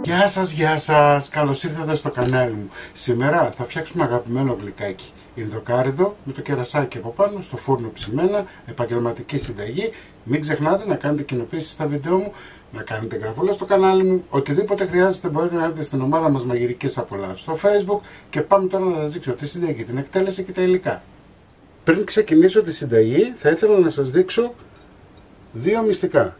Γεια σας, καλώς ήρθατε στο κανάλι μου. Σήμερα θα φτιάξουμε αγαπημένο γλυκάκι. Ινδοκάριδο με το κερασάκι από πάνω, στο φούρνο ψημένα, επαγγελματική συνταγή. Μην ξεχνάτε να κάνετε κοινοποίηση στα βίντεο μου, να κάνετε γραφούλα στο κανάλι μου. Οτιδήποτε χρειάζεται μπορείτε να δείτε στην ομάδα μας Μαγειρικές Απολαύσεις στο Facebook. Και πάμε τώρα να σας δείξω τη συνταγή, την εκτέλεση και τα υλικά. Πριν ξεκινήσω τη συνταγή θα ήθελα να σας δείξω δύο μυστικά.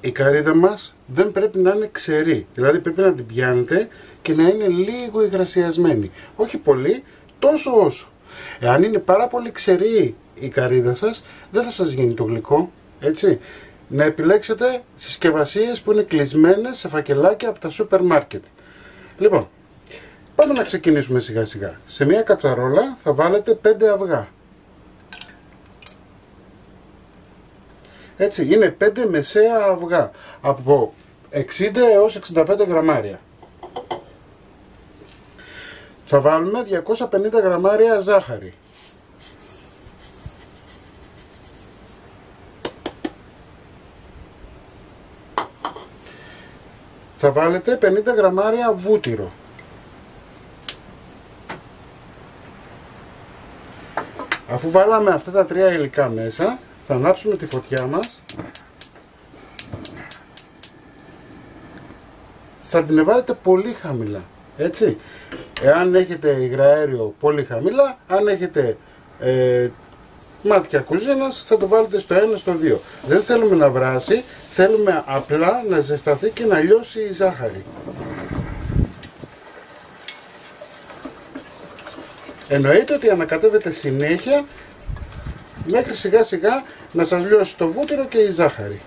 Η καρύδα μας δεν πρέπει να είναι ξερή, δηλαδή πρέπει να την πιάνετε και να είναι λίγο υγρασιασμένη. Όχι πολύ, τόσο όσο. Εάν είναι πάρα πολύ ξερή η καρύδα σας, δεν θα σας γίνει το γλυκό, έτσι. Να επιλέξετε συσκευασίες που είναι κλεισμένες σε φακελάκια από τα σούπερ μάρκετ. Λοιπόν, πάμε να ξεκινήσουμε σιγά σιγά. Σε μια κατσαρόλα θα βάλετε 5 αυγά. Έτσι, είναι 5 μεσαία αυγά, από 60 έως 65 γραμμάρια. Θα βάλουμε 250 γραμμάρια ζάχαρη. Θα βάλετε 50 γραμμάρια βούτυρο. Αφού βάλαμε αυτά τα τρία υλικά μέσα, θα ανάψουμε τη φωτιά μας. Θα την βάλετε πολύ χαμηλά, έτσι. Εάν έχετε υγραέριο, πολύ χαμηλά. Αν έχετε μάτια κουζίνας, θα το βάλετε στο 1, στο 2. Δεν θέλουμε να βράσει, θέλουμε απλά να ζεσταθεί και να λιώσει η ζάχαρη. Εννοείται ότι ανακατεύετε συνέχεια μέχρι σιγά σιγά να σας λιώσει το βούτυρο και η ζάχαρη.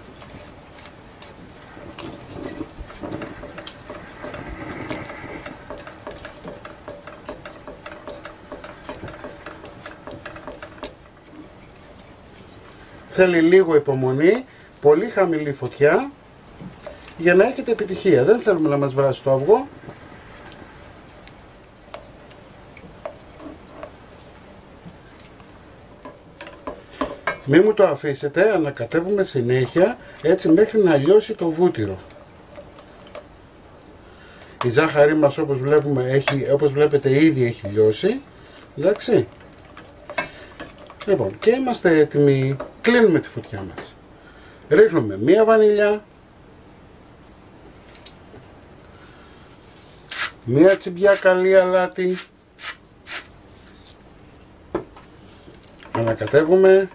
Θέλει λίγο υπομονή, πολύ χαμηλή φωτιά για να έχετε επιτυχία. Δεν θέλουμε να μας βράσει το αυγό. Μη μου το αφήσετε, ανακατεύουμε συνέχεια έτσι μέχρι να λιώσει το βούτυρο. Η ζάχαρη μας όπως βλέπετε ήδη έχει λιώσει. Εντάξει. Λοιπόν, και είμαστε έτοιμοι. Κλείνουμε τη φωτιά μας. Ρίχνουμε μία βανίλια, μία τσιμπιά καλή αλάτι, ανακατεύουμε.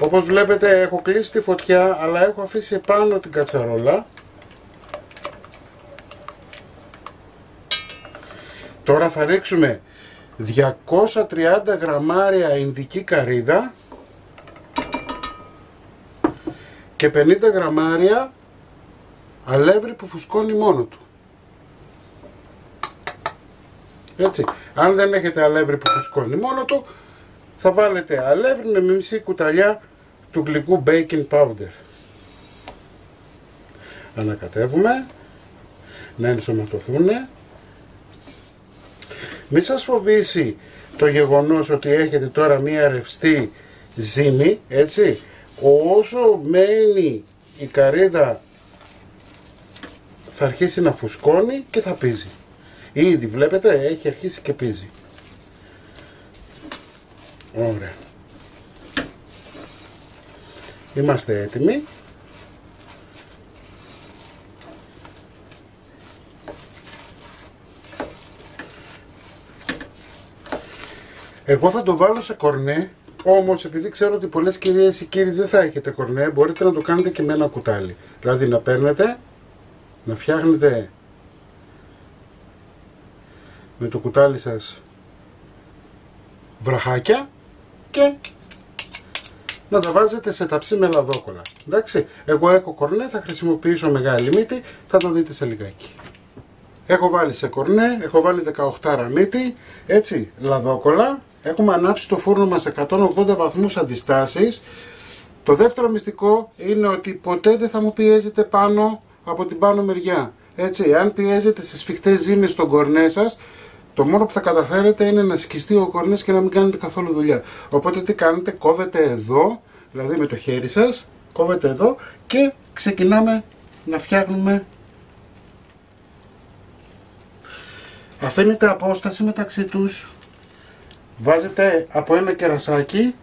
Όπως βλέπετε έχω κλείσει τη φωτιά, αλλά έχω αφήσει επάνω την κατσαρόλα. Τώρα θα ρίξουμε 230 γραμμάρια ινδική καρύδα και 50 γραμμάρια αλεύρι που φουσκώνει μόνο του. Έτσι, αν δεν έχετε αλεύρι που φουσκώνει μόνο του, θα βάλετε αλεύρι με μισή κουταλιά του γλυκού baking powder. Ανακατεύουμε, να ενσωματωθούν. Μη σας φοβήσει το γεγονός ότι έχετε τώρα μία ρευστή ζύμη, έτσι. Όσο μένει η καρύδα θα αρχίσει να φουσκώνει και θα πίζει. Ήδη βλέπετε έχει αρχίσει και πίζει. Ωραία. Είμαστε έτοιμοι. Εγώ θα το βάλω σε κορνέ, όμως επειδή ξέρω ότι πολλές κυρίες ή κύριοι δεν θα έχετε κορνέ, μπορείτε να το κάνετε και με ένα κουτάλι. Δηλαδή να παίρνετε, να φτιάχνετε με το κουτάλι σας βραχάκια και να τα βάζετε σε ταψί με λαδόκολλα. Εντάξει, εγώ έχω κορνέ, θα χρησιμοποιήσω μεγάλη μύτη, θα το δείτε σε λιγάκι. Έχω βάλει σε κορνέ, έχω βάλει 18 μύτη, έτσι, λαδόκολλα. Έχουμε ανάψει το φούρνο μας σε 180 βαθμούς αντιστάσεις. Το δεύτερο μυστικό είναι ότι ποτέ δεν θα μου πιέζετε πάνω από την πάνω μεριά. Έτσι, αν πιέζετε σε σφιχτές ζύμες στον κορνέ σας, το μόνο που θα καταφέρετε είναι να σκιστεί ο κορνής και να μην κάνετε καθόλου δουλειά. Οπότε τι κάνετε, κόβετε εδώ, δηλαδή με το χέρι σας, κόβετε εδώ και ξεκινάμε να φτιάχνουμε. Αφήνετε απόσταση μεταξύ τους, βάζετε από ένα κερασάκι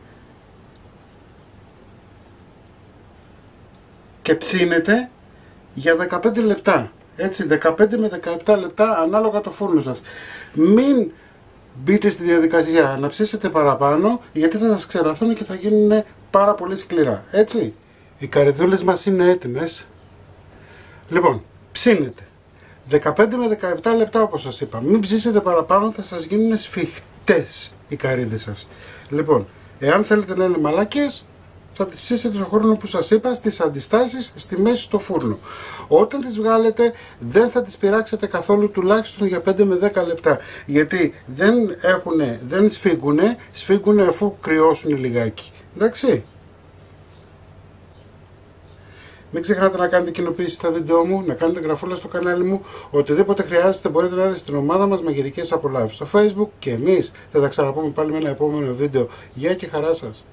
και ψήνετε για 15 λεπτά. Έτσι, 15 με 17 λεπτά ανάλογα το φούρνο σας. Μην μπείτε στη διαδικασία να ψήσετε παραπάνω, γιατί θα σας ξεραθούν και θα γίνουν πάρα πολύ σκληρά. Έτσι, οι καρυδούλες μας είναι έτοιμες. Λοιπόν, ψήνετε 15 με 17 λεπτά όπως σας είπα. Μην ψήσετε παραπάνω, θα σας γίνουν σφιχτές οι καρύδες σας. Λοιπόν, εάν θέλετε να είναι μαλάκες, θα τις ψήσετε στο χρόνο που σας είπα, στις αντιστάσεις, στη μέση στο φούρνο. Όταν τις βγάλετε δεν θα τις πειράξετε καθόλου, τουλάχιστον για 5 με 10 λεπτά. Γιατί δεν σφίγγουνε αφού κρυώσουν λιγάκι. Εντάξει. Μην ξεχνάτε να κάνετε κοινοποίηση στα βίντεο μου, να κάνετε γραφούλα στο κανάλι μου. Οτιδήποτε χρειάζεται μπορείτε να δείτε στην ομάδα μας Μαγειρικές Απολαύσεις στο Facebook και εμείς θα τα ξαναπούμε πάλι με ένα επόμενο βίντεο. Γεια και χαρά σας!